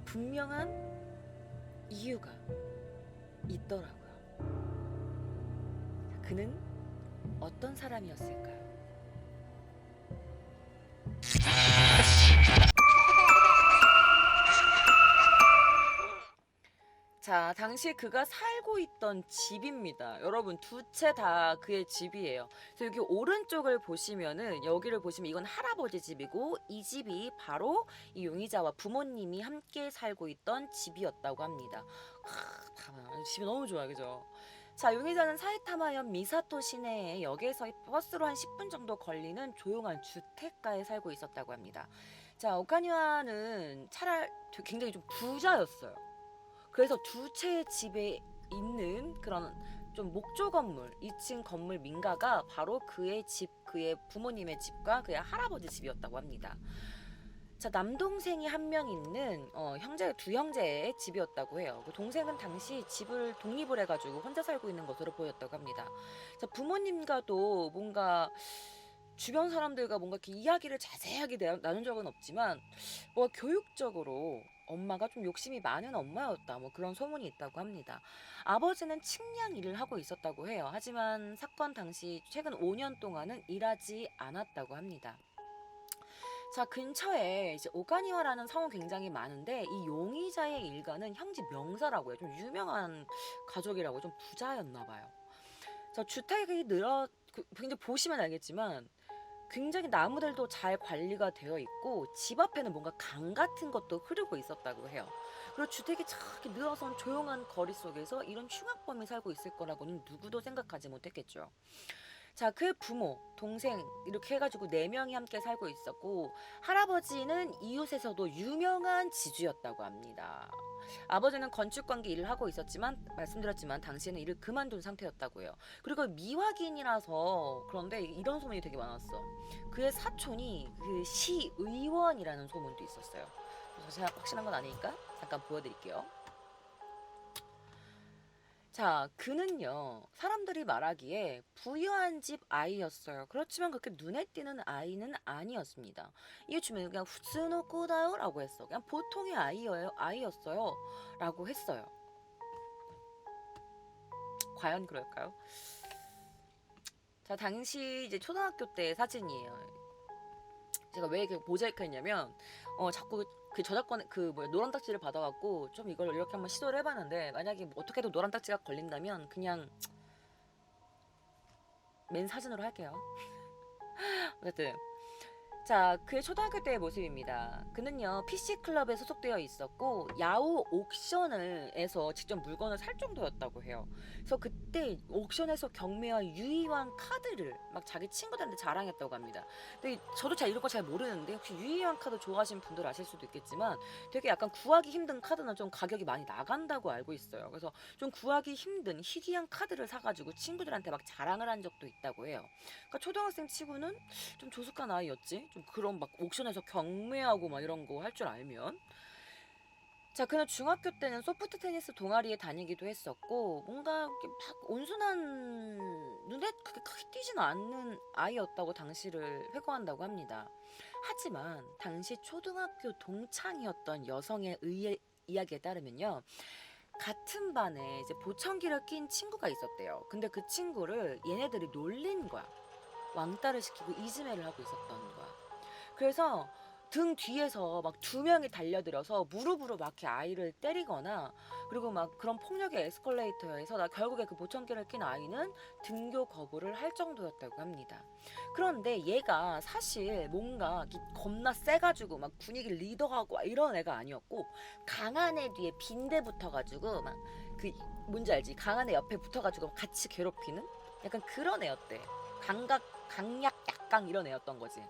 분명한 이유가 있더라고요. 그는 어떤 사람이었을까요? 자, 당시 그가 살고 있던 집입니다. 여러분, 두 채 다 그의 집이에요. 그래서 여기 오른쪽을 보시면은, 여기를 보시면 이건 할아버지 집이고, 이 집이 바로 이 용의자와 부모님이 함께 살고 있던 집이었다고 합니다. 봐봐, 집이 너무 좋아, 그죠? 자, 용의자는 사이타마현 미사토 시내에 역에서 버스로 한 10분 정도 걸리는 조용한 주택가에 살고 있었다고 합니다. 자, 오카니와는 차라리 굉장히 좀 부자였어요. 그래서 두 채의 집에 있는 그런 좀 목조 건물, 2층 건물 민가가 바로 그의 집, 그의 부모님의 집과 그의 할아버지 집이었다고 합니다. 자, 남동생이 한 명 있는 두 형제의 집이었다고 해요. 그 동생은 당시 집을 독립을 해가지고 혼자 살고 있는 것으로 보였다고 합니다. 자, 부모님과도 뭔가 주변 사람들과 뭔가 이렇게 이야기를 자세하게 나눈 적은 없지만 뭐 교육적으로 엄마가 좀 욕심이 많은 엄마였다, 뭐 그런 소문이 있다고 합니다. 아버지는 측량 일을 하고 있었다고 해요. 하지만 사건 당시 최근 5년 동안은 일하지 않았다고 합니다. 자, 근처에 이제 오가니와라는 성은 굉장히 많은데 이 용의자의 일가는 형제 명사라고 해요. 좀 유명한 가족이라고, 좀 부자였나 봐요. 자, 주택이 굉장히 보시면 알겠지만 굉장히 나무들도 잘 관리가 되어 있고 집 앞에는 뭔가 강 같은 것도 흐르고 있었다고 해요. 그리고 주택이 저렇게 늘어선 조용한 거리 속에서 이런 흉악범이 살고 있을 거라고는 누구도 생각하지 못했겠죠. 자, 그 부모, 동생 이렇게 해가지고 네 명이 함께 살고 있었고 할아버지는 이웃에서도 유명한 지주였다고 합니다. 아버지는 건축관계 일을 하고 있었지만 말씀드렸지만 당시에는 일을 그만둔 상태였다고 해요. 그리고 미확인이라서 그런데 이런 소문이 되게 많았어. 그의 사촌이 그 시의원이라는 소문도 있었어요. 그래서 제가 확실한 건 아니니까 잠깐 보여드릴게요. 자, 그는요, 사람들이 말하기에 부유한 집 아이였어요. 그렇지만 그렇게 눈에 띄는 아이는 아니었습니다. 이웃 주민은 그냥 후스노코다요 라고 했어. 그냥 보통의 아이였어요. 라고 했어요. 과연 그럴까요? 자, 당시 이제 초등학교 때 사진이에요. 제가 왜 이렇게 모자이크 했냐면, 자꾸 그 저작권, 노란 딱지를 받아갖고, 좀 이걸 이렇게 한번 시도를 해봤는데, 만약에 뭐 어떻게 해도 노란 딱지가 걸린다면, 그냥 맨 사진으로 할게요. 어쨌든 자, 그의 초등학교 때의 모습입니다. 그는요, PC클럽에 소속되어 있었고, 야후 옥션에서 직접 물건을 살 정도였다고 해요. 그래서 그때 옥션에서 경매한 유희왕 카드를 막 자기 친구들한테 자랑했다고 합니다. 근데 저도 잘 이런 거 잘 모르는데, 혹시 유희왕 카드 좋아하시는 분들 아실 수도 있겠지만, 되게 약간 구하기 힘든 카드는 좀 가격이 많이 나간다고 알고 있어요. 그래서 좀 구하기 힘든 희귀한 카드를 사가지고 친구들한테 막 자랑을 한 적도 있다고 해요. 그러니까 초등학생 치고는 좀 조숙한 아이였지. 좀 그런 막 옥션에서 경매하고 막 이런 거 할 줄 알면. 자, 그는 중학교 때는 소프트 테니스 동아리에 다니기도 했었고 뭔가 이렇게 막 온순한, 눈에 그렇게 크게 띄지는 않는 아이였다고 당시를 회고한다고 합니다. 하지만 당시 초등학교 동창이었던 여성의 이야기에 따르면요, 같은 반에 이제 보청기를 낀 친구가 있었대요. 근데 그 친구를 얘네들이 놀린 거야. 왕따를 시키고 이지매를 하고 있었던 거야. 그래서 등 뒤에서 막 두 명이 달려들어서 무릎으로 막 이렇게 아이를 때리거나, 그리고 막 그런 폭력의 에스컬레이터에서 나 결국에 그 보청기를 낀 아이는 등교 거부를 할 정도였다고 합니다. 그런데 얘가 사실 뭔가 겁나 세가지고 막 분위기 리더하고 이런 애가 아니었고, 강한 애 뒤에 빈대 붙어가지고 막 그 뭔지 알지? 강한 애 옆에 붙어가지고 같이 괴롭히는 약간 그런 애였대. 강약 약강 이런 애였던 거지.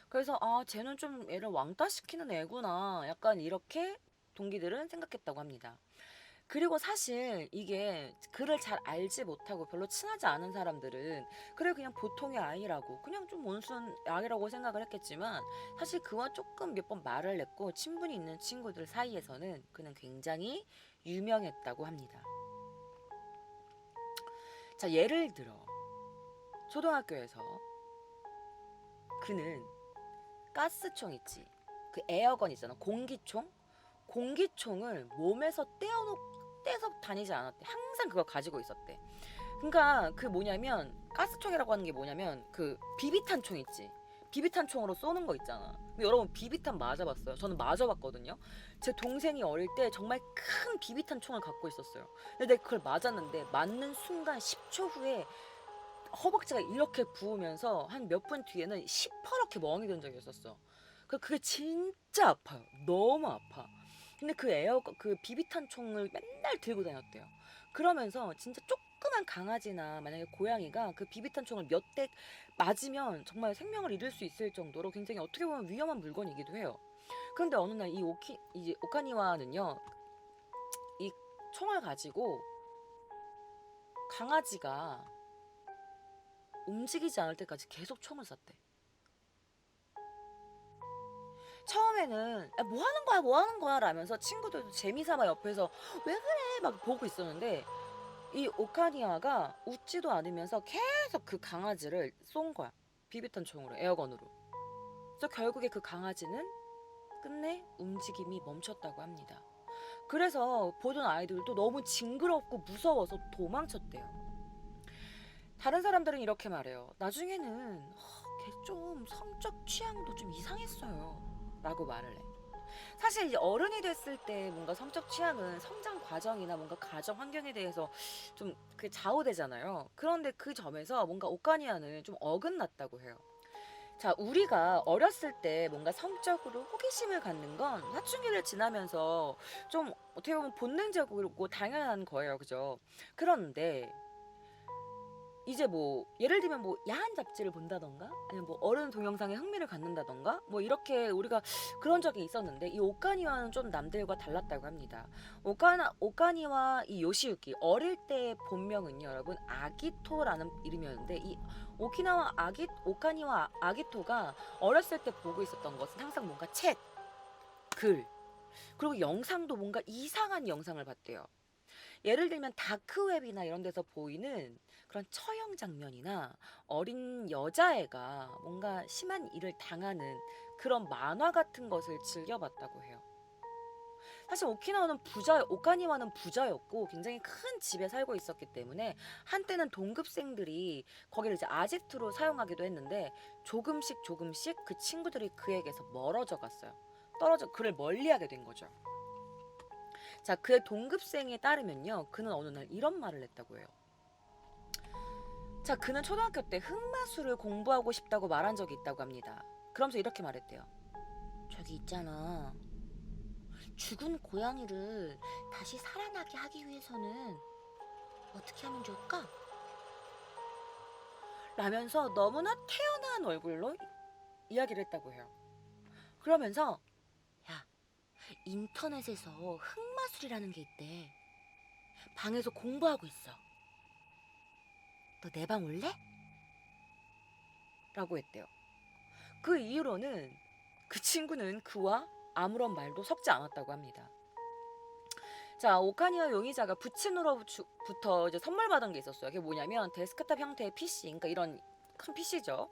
그래서 아, 쟤는 좀 애를 왕따시키는 애구나, 약간 이렇게 동기들은 생각했다고 합니다. 그리고 사실 이게 그를 잘 알지 못하고 별로 친하지 않은 사람들은 그래 그냥 보통의 아이라고, 그냥 좀 온순한 아이라고 생각을 했겠지만, 사실 그와 조금 몇 번 말을 했고 친분이 있는 친구들 사이에서는 그는 굉장히 유명했다고 합니다. 자, 예를 들어 초등학교에서 그는 가스총 있지, 그 에어건 있잖아. 공기총. 공기총을 몸에서 떼서 다니지 않았대. 항상 그거 가지고 있었대. 그러니까 그 뭐냐면 가스총이라고 하는 게 뭐냐면 그 비비탄 총 있지. 비비탄 총으로 쏘는 거 있잖아. 근데 여러분 비비탄 맞아봤어요? 저는 맞아봤거든요. 제 동생이 어릴 때 정말 큰 비비탄 총을 갖고 있었어요. 근데 내가 그걸 맞았는데 맞는 순간 10초 후에 허벅지가 이렇게 부으면서 한 몇 분 뒤에는 시퍼렇게 멍이 든 적이 있었어. 그게 진짜 아파요. 너무 아파. 근데 그 비비탄 총을 맨날 들고 다녔대요. 그러면서 진짜 조그만 강아지나 만약에 고양이가 그 비비탄 총을 몇 대 맞으면 정말 생명을 잃을 수 있을 정도로 굉장히 어떻게 보면 위험한 물건이기도 해요. 그런데 어느 날 이제 오카니와는요, 이 총을 가지고 강아지가 움직이지 않을 때까지 계속 총을 쐈대. 처음에는 뭐 하는 거야 뭐 하는 거야 라면서 친구들도 재미삼아 옆에서 왜 그래 막 보고 있었는데 이 오카니아가 웃지도 않으면서 계속 그 강아지를 쏜 거야. 비비탄 총으로, 에어건으로. 그래서 결국에 그 강아지는 끝내 움직임이 멈췄다고 합니다. 그래서 보던 아이들도 너무 징그럽고 무서워서 도망쳤대요. 다른 사람들은 이렇게 말해요. 나중에는 걔 좀 성적 취향도 좀 이상했어요 라고 말을 해. 사실 이제 어른이 됐을 때 뭔가 성적 취향은 성장 과정이나 뭔가 가정 환경에 대해서 좀 그 좌우되잖아요. 그런데 그 점에서 뭔가 오카니아는 좀 어긋났다고 해요. 자, 우리가 어렸을 때 뭔가 성적으로 호기심을 갖는 건 사춘기를 지나면서 좀 어떻게 보면 본능적이고 당연한 거예요. 그죠? 그런데 이제 뭐 예를 들면 뭐 야한 잡지를 본다던가 아니면 뭐 어른 동영상에 흥미를 갖는다던가 뭐 이렇게 우리가 그런 적이 있었는데 이 오카니와는 좀 남들과 달랐다고 합니다. 오카니와 이 요시유키 어릴 때 본명은요 여러분 아기토라는 이름이었는데 이 오카니와 아기토가 어렸을 때 보고 있었던 것은 항상 뭔가 책, 글 그리고 영상도 뭔가 이상한 영상을 봤대요. 예를 들면 다크웹이나 이런 데서 보이는 그런 처형 장면이나 어린 여자애가 뭔가 심한 일을 당하는 그런 만화 같은 것을 즐겨봤다고 해요. 사실 오카니와는 부자였고 굉장히 큰 집에 살고 있었기 때문에 한때는 동급생들이 거기를 이제 아지트로 사용하기도 했는데 조금씩 그 친구들이 그에게서 멀어져 갔어요. 그를 멀리하게 된 거죠. 자, 그의 동급생에 따르면요. 그는 어느 날 이런 말을 했다고 해요. 자, 그는 초등학교 때 흑마술을 공부하고 싶다고 말한 적이 있다고 합니다. 그러면서 이렇게 말했대요. 저기 있잖아. 죽은 고양이를 다시 살아나게 하기 위해서는 어떻게 하면 좋을까? 라면서 너무나 태연한 얼굴로 이야기를 했다고 해요. 그러면서 야, 인터넷에서 흑마술이라는 게 있대. 방에서 공부하고 있어. 너 내 방 올래? 라고 했대요. 그 이후로는 그 친구는 그와 아무런 말도 섞지 않았다고 합니다. 자, 오카니와 용의자가 부친으로부터 이제 선물 받은 게 있었어요. 그게 뭐냐면 데스크탑 형태의 PC, 그러니까 이런 큰 PC죠.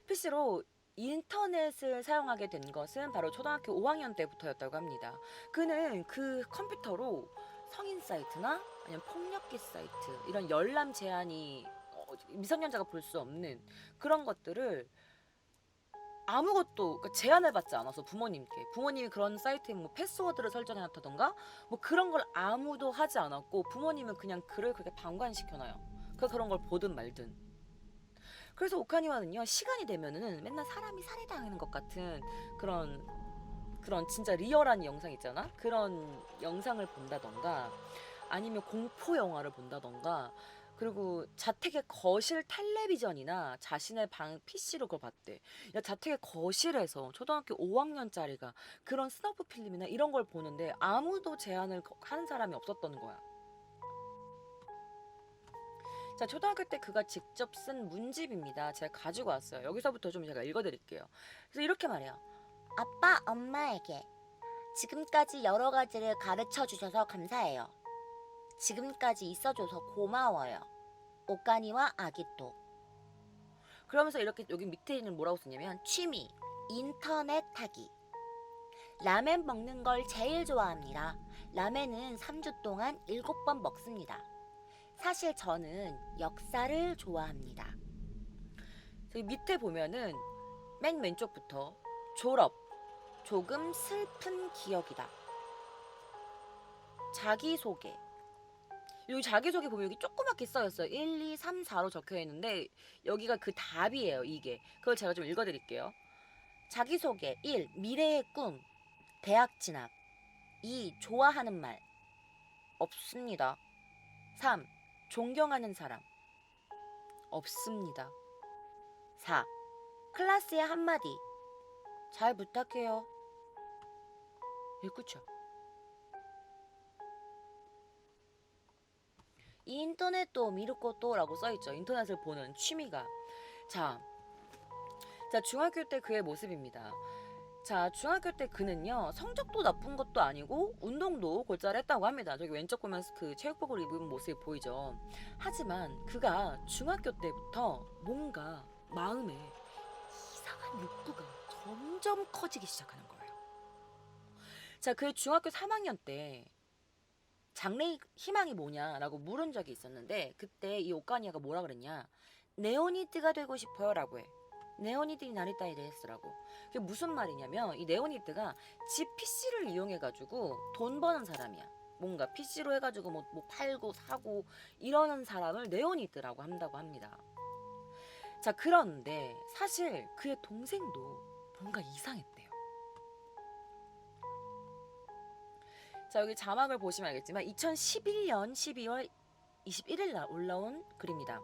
PC로 인터넷을 사용하게 된 것은 바로 초등학교 5학년 때부터였다고 합니다. 그는 그 컴퓨터로 성인 사이트나 아니면 폭력기 사이트, 이런 열람 제한이 미성년자가 볼 수 없는 그런 것들을 아무것도 그러니까 제한을 받지 않아서 부모님이 그런 사이트에 뭐 패스워드를 설정해 놨다던가 뭐 그런 걸 아무도 하지 않았고 부모님은 그냥 글을 그렇게 방관시켜놔요. 그런 걸 보든 말든. 그래서 오카니와는요 시간이 되면은 맨날 사람이 살해당하는 것 같은 그런 진짜 리얼한 영상 있잖아. 그런 영상을 본다던가 아니면 공포 영화를 본다던가 그리고 자택의 거실 텔레비전이나 자신의 방 PC로 그걸 봤대. 야, 자택의 거실에서 초등학교 5학년짜리가 그런 스너프 필름이나 이런 걸 보는데 아무도 제한을 하는 사람이 없었던 거야. 자, 초등학교 때 그가 직접 쓴 문집입니다. 제가 가지고 왔어요. 여기서부터 좀 제가 읽어드릴게요. 그래서 이렇게 말해요. 아빠, 엄마에게 지금까지 여러 가지를 가르쳐 주셔서 감사해요. 지금까지 있어줘서 고마워요. 오카니와 아기토. 그러면서 이렇게 여기 밑에는 뭐라고 쓰냐면 취미, 인터넷 하기. 라멘 먹는 걸 제일 좋아합니다. 라멘은 3주 동안 7번 먹습니다. 사실 저는 역사를 좋아합니다. 저기 밑에 보면은 맨 왼쪽부터 졸업, 조금 슬픈 기억이다. 자기소개. 여기 자기소개 보면 여기 조그맣게 써있어요. 1, 2, 3, 4로 적혀 있는데 여기가 그 답이에요, 이게. 그걸 제가 좀 읽어드릴게요. 자기소개 1. 미래의 꿈, 대학 진학. 2. 좋아하는 말, 없습니다. 3. 존경하는 사람, 없습니다. 4. 클래스의 한마디, 잘 부탁해요. 예, 그쵸? 인터넷도 미루코토라고 써있죠. 인터넷을 보는 취미가. 자, 중학교 때 그의 모습입니다. 자, 중학교 때 그는요, 성적도 나쁜 것도 아니고 운동도 골자를 했다고 합니다. 저기 왼쪽 보면 그 체육복을 입은 모습이 보이죠. 하지만 그가 중학교 때부터 뭔가 마음에 이상한 욕구가 점점 커지기 시작하는 거예요. 자, 그의 중학교 3학년 때 장래 희망이 뭐냐라고 물은 적이 있었는데, 그때 이 오카니아가 뭐라 그랬냐? 네오니트가 되고 싶어요 라고 해. 네오니트니 나리타이 데스라고. 그게 무슨 말이냐면, 이 네오니트가 집 PC를 이용해가지고 돈 버는 사람이야. 뭔가 PC로 해가지고 뭐 팔고 사고 이러는 사람을 네오니트라고 한다고 합니다. 자, 그런데 사실 그의 동생도 뭔가 이상했대요. 자, 여기 자막을 보시면 알겠지만 2011년 12월 21일 날 올라온 글입니다.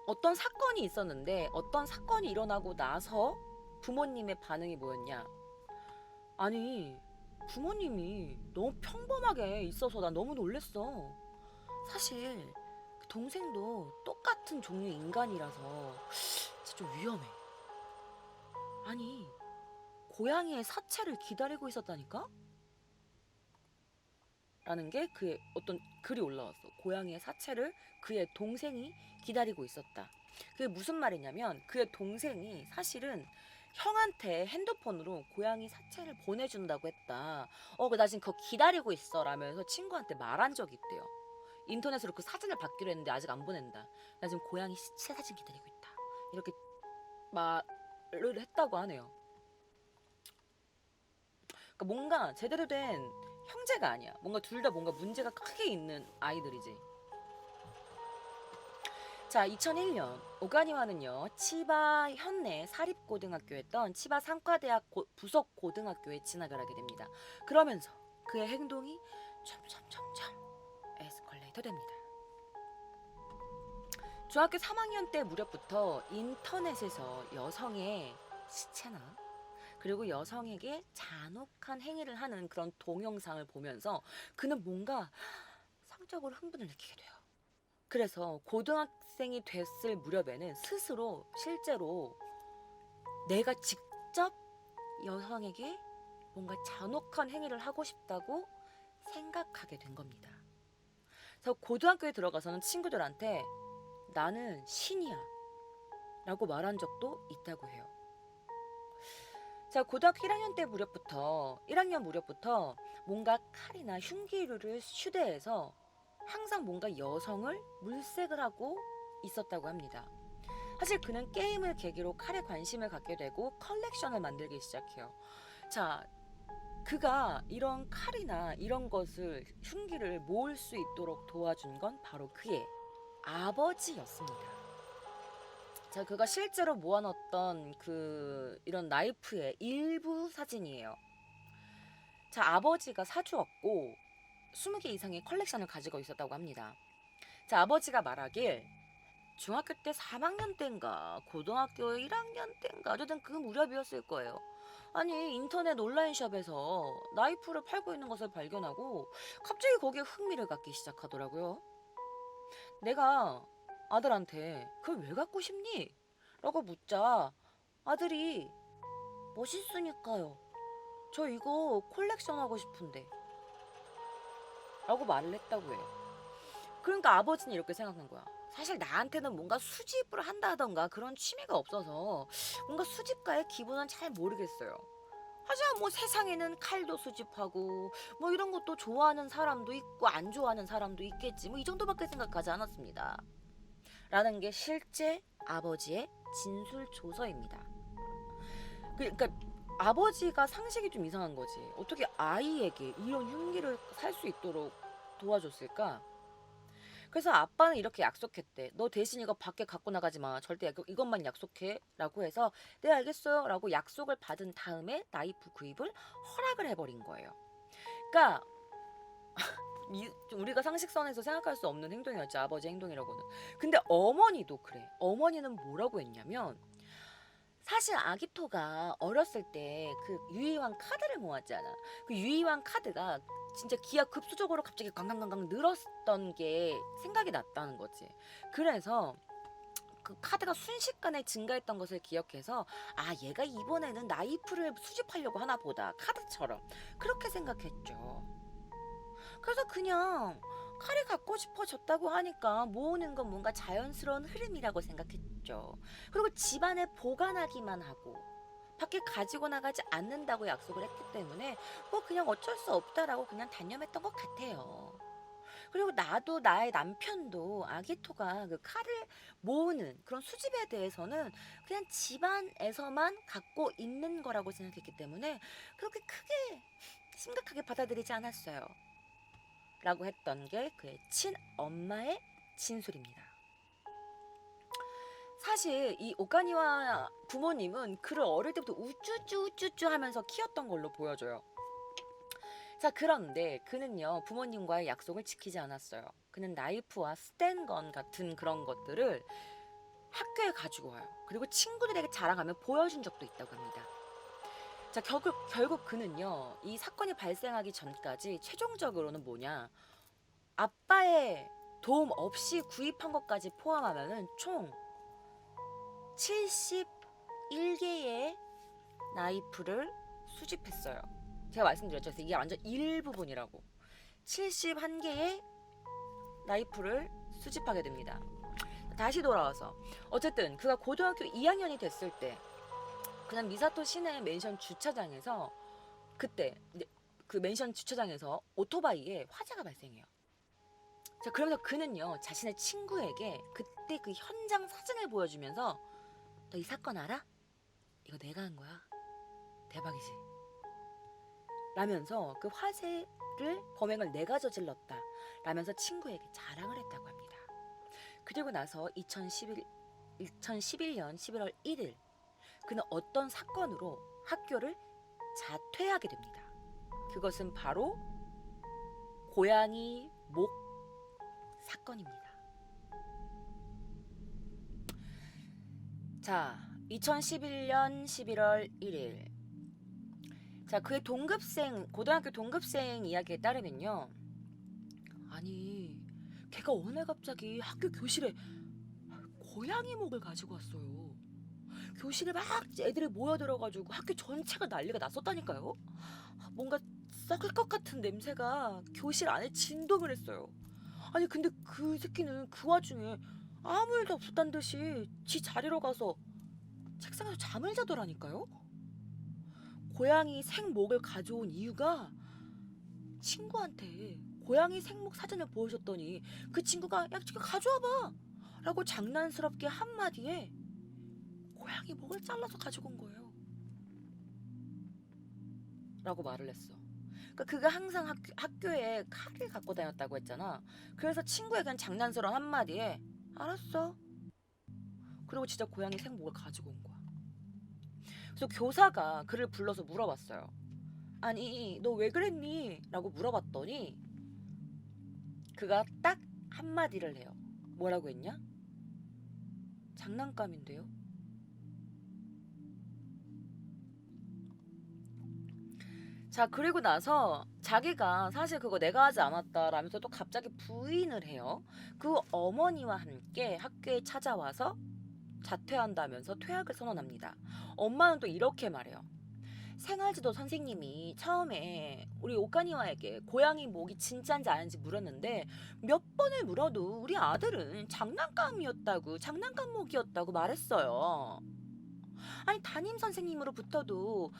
어떤 사건이 있었는데, 어떤 사건이 일어나고 나서 부모님의 반응이 뭐였냐? 아니, 부모님이 너무 평범하게 있어서 나 너무 놀랬어. 사실 그 동생도 똑같은 종류의 인간이라서 진짜 좀 위험해. 아니, 고양이의 사체를 기다리고 있었다니까? 라는 게 그의 어떤 글이 올라왔어. 고양이의 사체를 그의 동생이 기다리고 있었다. 그게 무슨 말이냐면, 그의 동생이 사실은 형한테 핸드폰으로 고양이 사체를 보내준다고 했다. 나 지금 그거 기다리고 있어 라면서 친구한테 말한 적이 있대요. 인터넷으로 그 사진을 받기로 했는데 아직 안 보낸다. 나 지금 고양이 시체 사진 기다리고 있다. 이렇게 말을 했다고 하네요. 그러니까 뭔가 제대로 된 형제가 아니야. 뭔가 둘 다 뭔가 문제가 크게 있는 아이들이지. 자, 2001년 오가니와는요, 치바 현내 사립고등학교였던 치바 상과대학 부속 고등학교에 진학을 하게 됩니다. 그러면서 그의 행동이 점점 에스컬레이터 됩니다. 중학교 3학년 때 무렵부터 인터넷에서 여성의 시체나 그리고 여성에게 잔혹한 행위를 하는 그런 동영상을 보면서 그는 뭔가 성적으로 흥분을 느끼게 돼요. 그래서 고등학생이 됐을 무렵에는 스스로 실제로 내가 직접 여성에게 뭔가 잔혹한 행위를 하고 싶다고 생각하게 된 겁니다. 그래서 고등학교에 들어가서는 친구들한테 나는 신이야 라고 말한 적도 있다고 해요. 자, 고등학교 1학년 무렵부터 뭔가 칼이나 흉기류를 휴대해서 항상 뭔가 여성을 물색을 하고 있었다고 합니다. 사실 그는 게임을 계기로 칼에 관심을 갖게 되고 컬렉션을 만들기 시작해요. 자, 그가 이런 칼이나 이런 것을 흉기를 모을 수 있도록 도와준 건 바로 그의 아버지였습니다. 자, 그가 실제로 모아놨던 이런 나이프의 일부 사진이에요. 자, 아버지가 사주었고 20개 이상의 컬렉션을 가지고 있었다고 합니다. 자, 아버지가 말하길 중학교 때 3학년 때인가 고등학교 1학년 때인가 어쨌든 그 무렵이었을 거예요. 아니, 인터넷 온라인숍에서 나이프를 팔고 있는 것을 발견하고 갑자기 거기에 흥미를 갖기 시작하더라고요. 내가 아들한테 그걸 왜 갖고 싶니? 라고 묻자 아들이 멋있으니까요. 저 이거 콜렉션 하고 싶은데 라고 말을 했다고 해요. 그러니까 아버지는 이렇게 생각한 거야. 사실 나한테는 뭔가 수집을 한다던가 그런 취미가 없어서 뭔가 수집가의 기분은 잘 모르겠어요. 하지만 뭐 세상에는 칼도 수집하고 뭐 이런 것도 좋아하는 사람도 있고 안 좋아하는 사람도 있겠지. 뭐 이 정도밖에 생각하지 않았습니다. 라는 게 실제 아버지의 진술 조서입니다. 그러니까 아버지가 상식이 좀 이상한 거지. 어떻게 아이에게 이런 흉기를 살 수 있도록 도와줬을까? 그래서 아빠는 이렇게 약속했대. 너 대신 이거 밖에 갖고 나가지 마. 절대 이것만 약속해. 라고 해서 네 알겠어요. 라고 약속을 받은 다음에 나이프 구입을 허락을 해버린 거예요. 그러니까 좀 우리가 상식선에서 생각할 수 없는 행동이었죠. 아버지 행동이라고는. 근데 어머니도 그래. 어머니는 뭐라고 했냐면 사실 아기토가 어렸을 때 그 유희왕 카드를 모았잖아. 그 유희왕 카드가 진짜 기하급수적으로 갑자기 강강강강 늘었던 게 생각이 났다는 거지. 그래서 그 카드가 순식간에 증가했던 것을 기억해서 아 얘가 이번에는 나이프를 수집하려고 하나 보다. 카드처럼. 그렇게 생각했죠. 그래서 그냥 칼이 갖고 싶어졌다고 하니까 모으는 건 뭔가 자연스러운 흐름이라고 생각했죠. 그리고 집안에 보관하기만 하고 밖에 가지고 나가지 않는다고 약속을 했기 때문에 뭐 그냥 어쩔 수 없다라고 그냥 단념했던 것 같아요. 그리고 나도 나의 남편도 아기토가 그 칼을 모으는 그런 수집에 대해서는 그냥 집안에서만 갖고 있는 거라고 생각했기 때문에 그렇게 크게 심각하게 받아들이지 않았어요. 라고 했던 게 그의 친엄마의 진술입니다. 사실 이 오카니와 부모님은 그를 어릴 때부터 우쭈쭈 하면서 키웠던 걸로 보여져요. 자, 그런데 그는요 부모님과의 약속을 지키지 않았어요. 그는 나이프와 스텐건 같은 그런 것들을 학교에 가지고 와요. 그리고 친구들에게 자랑하며 보여준 적도 있다고 합니다. 자, 결국 그는요 이 사건이 발생하기 전까지 최종적으로는 뭐냐, 아빠의 도움 없이 구입한 것까지 포함하면은 총 71개의 나이프를 수집했어요. 제가 말씀드렸죠. 이게 완전 일부분이라고. 71개의 나이프를 수집하게 됩니다. 다시 돌아와서 어쨌든 그가 고등학교 2학년이 됐을 때 그냥 미사토 시내 맨션 주차장에서 그때 그 맨션 주차장에서 오토바이에 화재가 발생해요. 자, 그러면서 그는요 자신의 친구에게 그때 그 현장 사진을 보여주면서 너 이 사건 알아? 이거 내가 한 거야. 대박이지. 라면서 그 화재를 범행을 내가 저질렀다 라면서 친구에게 자랑을 했다고 합니다. 그리고 나서 2011년 11월 1일 그는 어떤 사건으로 학교를 자퇴하게 됩니다. 그것은 바로 고양이 목 사건입니다. 자, 2011년 11월 1일. 자, 그의 고등학교 동급생 이야기에 따르면요. 아니, 걔가 어느 날 갑자기 학교 교실에 고양이 목을 가지고 왔어요. 교실에 막 애들이 모여들어가지고 학교 전체가 난리가 났었다니까요. 뭔가 썩을 것 같은 냄새가 교실 안에 진동을 했어요. 아니 근데 그 새끼는 그 와중에 아무 일도 없었단 듯이 지 자리로 가서 책상에서 잠을 자더라니까요. 고양이 생목을 가져온 이유가 친구한테 고양이 생목 사진을 보여줬더니 그 친구가 야 지금 가져와봐 라고 장난스럽게 한마디에 고양이 목을 잘라서 가지고 온 거예요 라고 말을 했어. 그러니까 그가 항상 학교에 칼을 갖고 다녔다고 했잖아. 그래서 친구의 그냥 장난스러운 한마디에 알았어. 그리고 진짜 고양이 생목을 가지고 온 거야. 그래서 교사가 그를 불러서 물어봤어요. 아니 너 왜 그랬니? 라고 물어봤더니 그가 딱 한마디를 해요. 뭐라고 했냐? 장난감인데요. 자, 그리고 나서 자기가 사실 그거 내가 하지 않았다 라면서 또 갑자기 부인을 해요. 그 어머니와 함께 학교에 찾아와서 자퇴한다면서 퇴학을 선언합니다. 엄마는 또 이렇게 말해요. 생활지도 선생님이 처음에 우리 오카니와에게 고양이 목이 진짜인지 아닌지 물었는데 몇 번을 물어도 우리 아들은 장난감 목이었다고 말했어요. 아니 담임 선생님으로부터도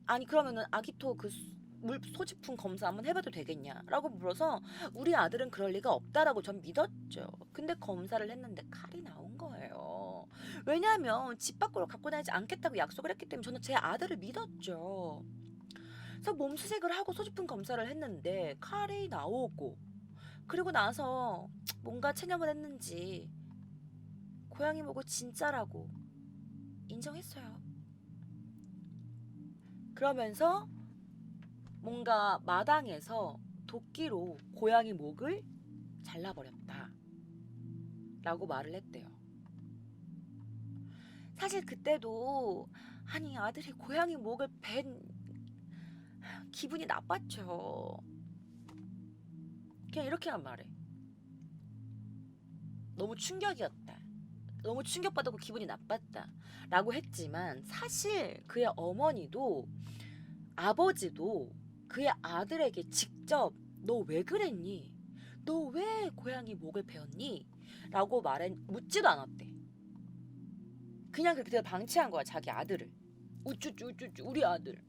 아니 그러면은 아기토 물 소지품 검사 한번 해봐도 되겠냐라고 물어서 우리 아들은 그럴 리가 없다라고 전 믿었죠. 근데 검사를 했는데 칼이 나온 거예요. 왜냐하면 집 밖으로 갖고 다니지 않겠다고 약속을 했기 때문에 저는 제 아들을 믿었죠. 그래서 몸수색을 하고 소지품 검사를 했는데 칼이 나오고 그리고 나서 뭔가 체념을 했는지 고양이 목을 진짜라고 인정했어요. 그러면서 뭔가 마당에서 도끼로 고양이 목을 잘라버렸다 라고 말을 했대요. 사실 그때도 아니 아들이 고양이 목을 벤 기분이 나빴죠. 그냥 이렇게만 말해. 너무 충격이었다. 너무 충격받았고 기분이 나빴다 라고 했지만 사실 그의 어머니도 아버지도 그의 아들에게 직접 너 왜 그랬니? 너 왜 고양이 목을 베었니? 라고 묻지도 않았대. 그냥 그렇게 방치한 거야 자기 아들을. 우쭈쭈 우쭈쭈 우리 아들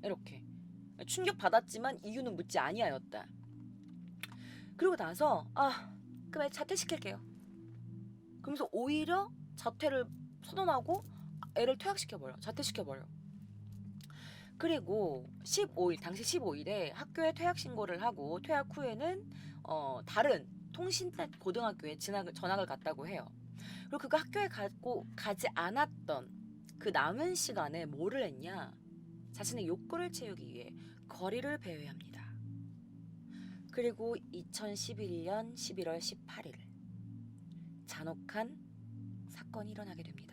이렇게 충격받았지만 이유는 묻지 아니하였다. 그리고 나서 그럼 자퇴시킬게요. 그러면서 오히려 자퇴를 선언하고 애를 퇴학시켜버려. 자퇴시켜버려. 그리고 15일 당시 15일에 학교에 퇴학 신고를 하고 퇴학 후에는 다른 통신대 고등학교에 전학을 갔다고 해요. 그리고 그가 학교에 가지 않았던 그 남은 시간에 뭐를 했냐? 자신의 욕구를 채우기 위해 거리를 배회합니다. 그리고 2011년 11월 18일 잔혹한 사건이 일어나게 됩니다.